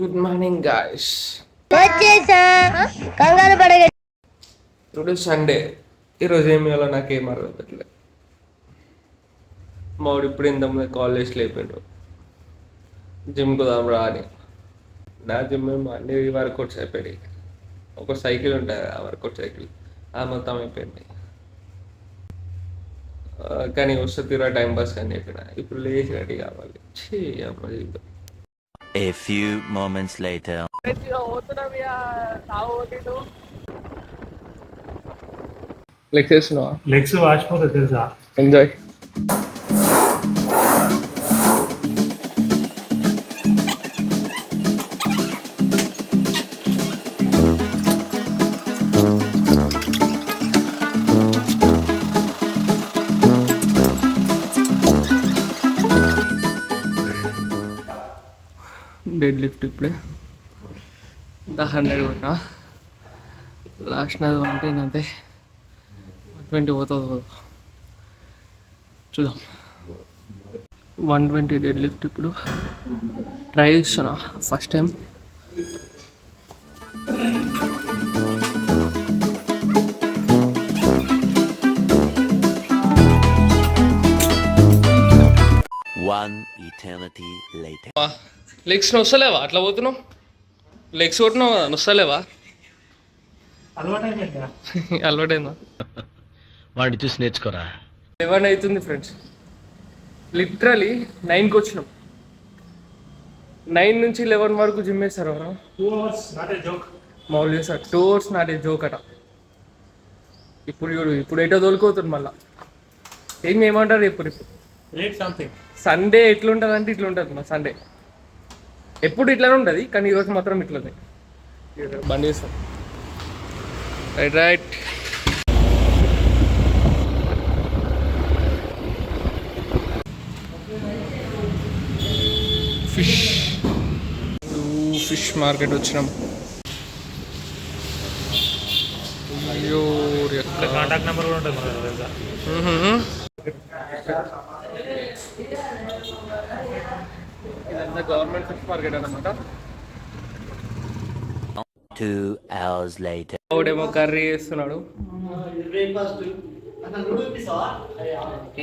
Good morning guys. వచ్చేసా కంగారు పడగ. Today Sunday. ఈరోజు ఏమి ఇవ్వాలో నాకేం అర్థం పెట్టలేదు. మావాడు ఇప్పుడు ఇంతకుముందు కాల్ చేసి లేపిండు జిమ్కు దాం రా అని. నా జిమ్ ఏమో అన్ని వర్కౌట్స్ అయిపోయినాయి. ఒక సైకిల్ ఉంటుంది ఆ వర్కౌట్ సైకిల్, అది మొత్తం అయిపోయింది. కానీ వస్తే తీరా టైం పాస్ అని చెప్పిన. ఇప్పుడు లేచి రెడీ కావాలి. అమ్మ జీవితం. A few moments later. లెక్స్ చేస్తున్నావా? లెగ్స్ వాచిపోతుంది తెలుసా? ఎంజాయ్. డెడ్ లిఫ్ట్ ఇప్పుడే 100 కొట్టా. లాస్ట్ నాది 110 అంతే. 120 పోతుంది చూద్దాం. 120 డెడ్ లిఫ్ట్ ఇప్పుడు ట్రై చేస్తున్నా first time. One eternity later. Legs నొస్తలేవా? అట్లా పోతున్నావు, లెగ్స్ కొట్టినావు కదా, నొస్తలేవా? అలవాటైందా? వాడిని చూసి నేర్చుకోరా. 11 అవుతుంది ఫ్రెండ్స్. లిటరలీ 9కి వచ్చినాం. 9 నుంచి 11 వరకు జిమ్ వేస్తారు ఎవరు? 2 hours not a joke. మామూలుగా sir 2 hours not a joke అట. ఇప్పుడు ఎటో తోలుకోతుంది మళ్ళా. ఏం ఏమంటారు ఇప్పుడు Eat something. సండే ఎట్లుంటుంది అంటే ఇట్లుంటుంది మా సండే. ఎప్పుడు ఇట్లానే ఉంటుంది కానీ ఈరోజు మాత్రం ఇట్లనే బంద్ చేస్తాం. Right right. ఫిష్ మార్కెట్ వచ్చినాం. అయ్యో కాంటాక్ట్ నెంబర్ కూడా ఉంటుంది మనకు తెలుసా? ఇదంతా గవర్నమెంట్ ఫిష్ మార్కెట్ అన్నమాట. 2 hours later. ఒకడేమో కర్రీ చేస్తున్నాడు.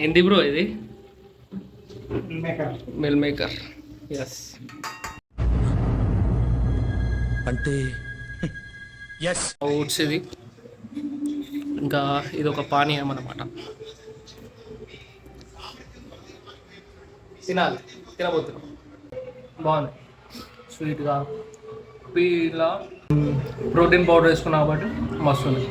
ఏంటి బ్రో ఇది? Meal maker. ఎస్ అంటే ఎస్ ఓట్స్ ఇది. ఇంకా ఇది ఒక పానీయం అన్నమాట. తినబోతున్నాం. బాగుంది, స్వీట్గా. ఇలా ప్రోటీన్ పౌడర్ వేసుకున్నా కాబట్టి మస్తు ఉంది.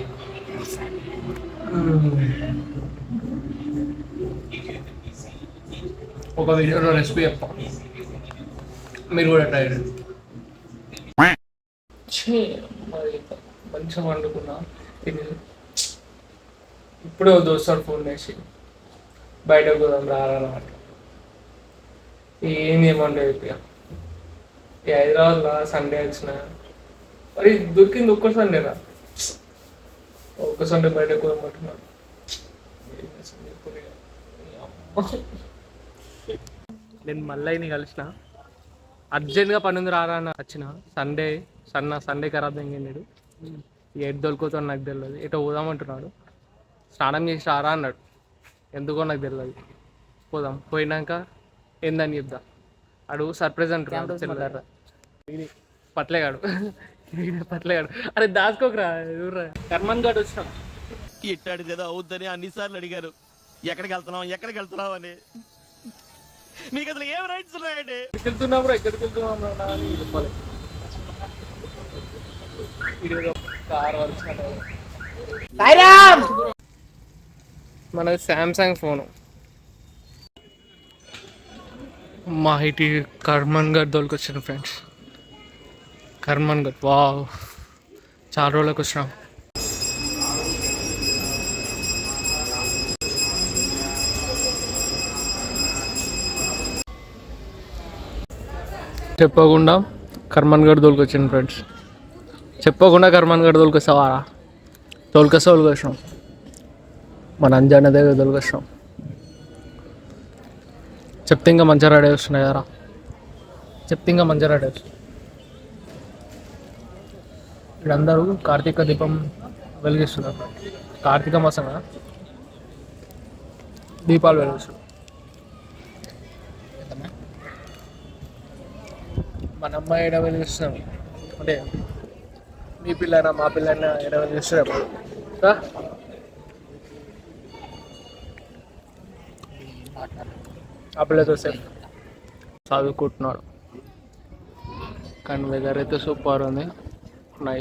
ఒక వీడియోలో రెసిపీ చెప్తాం, మీరు కూడా ట్రై చేయండి. మంచిగా వండుకున్నా తిని ఇప్పుడే దోస్తాడు ఫోన్ చేసి బయటకు పోదాం రారన్నమాట. ఏం ఏమంటే ఇక ఈ హైదరాబాద్లో సండే వచ్చిన మరి దొరికింది ఒక్క సండేనా? ఒక్క సండే బయటకు పోదామంటున్నాను. నేను మళ్ళీ కలిసిన అర్జెంట్గా పని ఉంది రారా అని వచ్చిన. సండే ఖరాబ్ అయ్యిండు. ఎటు దొరుకుతాడు నాకు తెలియదు. ఎటో పోదామంటున్నాడు. స్నానం చేసి రారా అన్నాడు. ఎందుకో నాకు తెలియదు. పోదాం. పోయినాక ఏందని చెప్దా. అడుగు సర్ప్రైజ్ అంటున్నాడు. పట్లేగాడు. అరే దాచుకోకరా. కర్మన్ గాడు వచ్చినాం. ఇట్టాడు కదా అవుద్దని అన్నిసార్లు అడిగారు. ఎక్కడికి వెళ్తున్నావు అని. మీకు అసలు ఏం రైట్స్ ఉన్నాయండి? ఎక్కడికి వెళ్తున్నాం అని చెప్పాలి. మనది శాంసంగ్ ఫోను. మా ఇటీ కర్మన్ గఢ్ దొరికొచ్చాను ఫ్రెండ్స్. కర్మన్ గఢ్ వావ్, చాలా రోజులకు వచ్చినాం. చెప్పకుండా కర్మన్ గఢ్ దొరికొచ్చాను ఫ్రెండ్స్. చెప్పకుండా కర్మన్ గఢ్ తోలుకొస్తావారా? తోలుకొచ్చినాం. మన అంజాన దగ్గర తోలుకొచ్చినాం. చెప్తే ఇంకా మంచిగా రెడీ వస్తున్నాయి కదరా. చెప్తే ఇంకా మంచిగా రెడీ వస్తుంది. వీళ్ళందరూ కార్తీక దీపం వెలిగిస్తున్నారు. కార్తీక మాసంగా దీపాలు వెలిగిస్తున్నారు. మన అమ్మాయి ఎడ వెలిగిస్తున్నాం అంటే మీ పిల్లైనా మా పిల్లైనా ఎడ వెలిగిస్తున్నాం. ఆ పిల్లతో సేపు చదువుకుంటున్నాడు. కానీ వెదర్ అయితే సూపర్ ఉంది.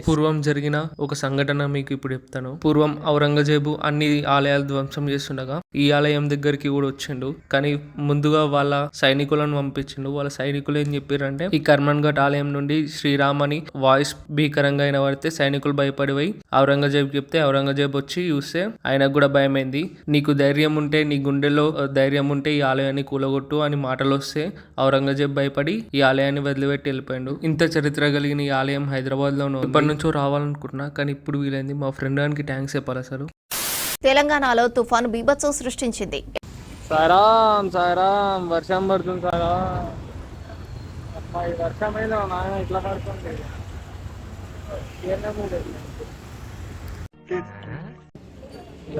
పూర్వం జరిగిన ఒక సంఘటన మీకు ఇప్పుడు చెప్తాను. పూర్వం ఔరంగజేబు అన్ని ఆలయాలు ధ్వంసం చేస్తుండగా ఈ ఆలయం దగ్గరికి కూడా వచ్చిండు. కానీ ముందుగా వాళ్ళ సైనికులను పంపించిండు. వాళ్ళ సైనికులు ఏం చెప్పారంటే ఈ కర్మన్ ఘట్ ఆలయం నుండి శ్రీరామ్ అని వాయిస్ భీకరంగా వినబడితే సైనికులు భయపడిపోయి ఔరంగజేబు చెప్తే ఔరంగజేబు వచ్చి చూస్తే ఆయనకు కూడా భయమైంది. నీకు ధైర్యం ఉంటే, నీ గుండెలో ధైర్యం ఉంటే ఈ ఆలయాన్ని కూలగొట్టు అని మాటలు వస్తే ఔరంగజేబు భయపడి ఈ ఆలయాన్ని వదిలిపెట్టి వెళ్ళిపోయాడు. ఇంత చరిత్ర కలిగిన ఈ ఆలయం హైదరాబాద్ లో ఇప్పటి నుంచో రావాలనుకుంటున్నా, కానీ ఇప్పుడు వీలైంది. మా ఫ్రెండ్ గారికి థ్యాంక్స్ చెప్పాలి అసలు. తెలంగాణలో తుఫాను బీభత్సం సృష్టించింది. సారాం సారాం వర్షం పడుతుంది సారా. వర్షం అయినా నాయన ఇట్లా పడుతుంది.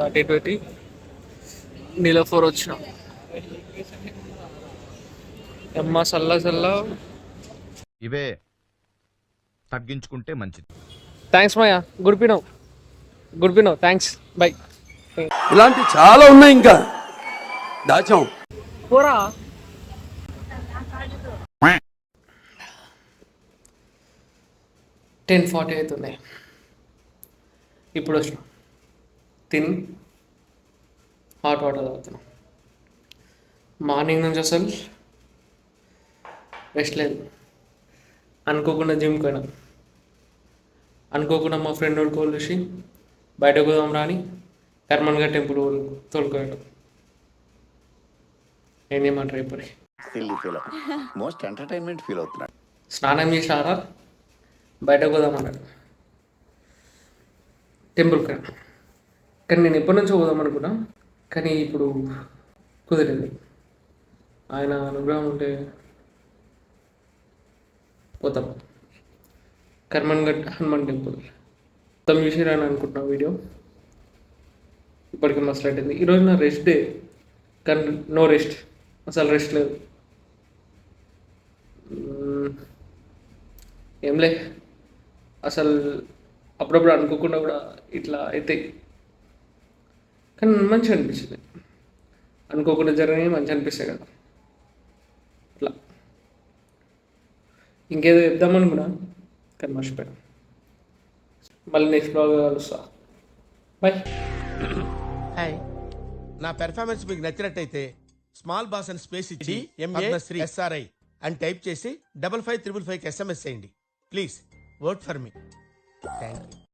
అటు ఇటు పెట్టి నీలఫోర్ వచ్చినాం. అమ్మ సల్లా సల్లా ఇవే తగ్గించుకుంటే మంచిది. థ్యాంక్స్ మాయా. గుడిపినవ్ థ్యాంక్స్ బై. ఇలాంటి చాలా ఉన్నాయి ఇంకా దాచాం. పోరా 10:40 అవుతున్నాయి. ఇప్పుడు వచ్చిన తిని హాట్ వాటర్ తాగుతున్నాం. మార్నింగ్ నుంచి అసలు రెస్ట్ లేదు. అనుకోకుండా జిమ్కి పోయినా. అనుకోకుండా మా ఫ్రెండ్ వాడు కాల్ చేసి బయటకు పోదాం రాని కర్మన్గా టెంపుల్ తోలుకోయాడు. ఏం చేయమంటారు ఇప్పుడు? మోస్ట్ ఎంటర్టైన్మెంట్ ఫీల్ అవుతున్నాడు. స్నానం చేసారా బయటకు పోదామన్నాడు టెంపుల్కి. కానీ నేను ఎప్పటి నుంచో పోదాం అనుకున్నా, కానీ ఇప్పుడు కుదిరింది. ఆయన అనుగ్రహం ఉంటే పోతాం. కర్మన్ఘట్ హనుమాన్ టెంపుల్ మొత్తం చూసిరని అనుకుంటున్నా వీడియో. ఇప్పటికీ మస్తు లైట్ అయింది. ఈరోజు నా రెస్ట్ డే, కానీ నో రెస్ట్, అసలు రెస్ట్ లేదు. ఏంలే అసలు అప్పుడప్పుడు అనుకోకుండా కూడా ఇట్లా అవుతాయి, కానీ మంచిగా అనిపిస్తుంది. అనుకోకుండా జరిగినవి మంచిగా అనిపిస్తాయి కదా అట్లా. ఇంకేదో చెప్దామనుకున్నా కానీ మర్చిపోయాను. మళ్ళీ నెక్స్ట్ బ్లాగ్ కలుస్తా. బాయ్. హాయ్, నా పెర్ఫార్మెన్స్ మీకు నచ్చినట్టయితే స్మాల్ బాస్ అని స్పేస్ ఇచ్చి MASRI అని టైప్ చేసి 5555 SMS చేయండి please. Work for me. Thank you.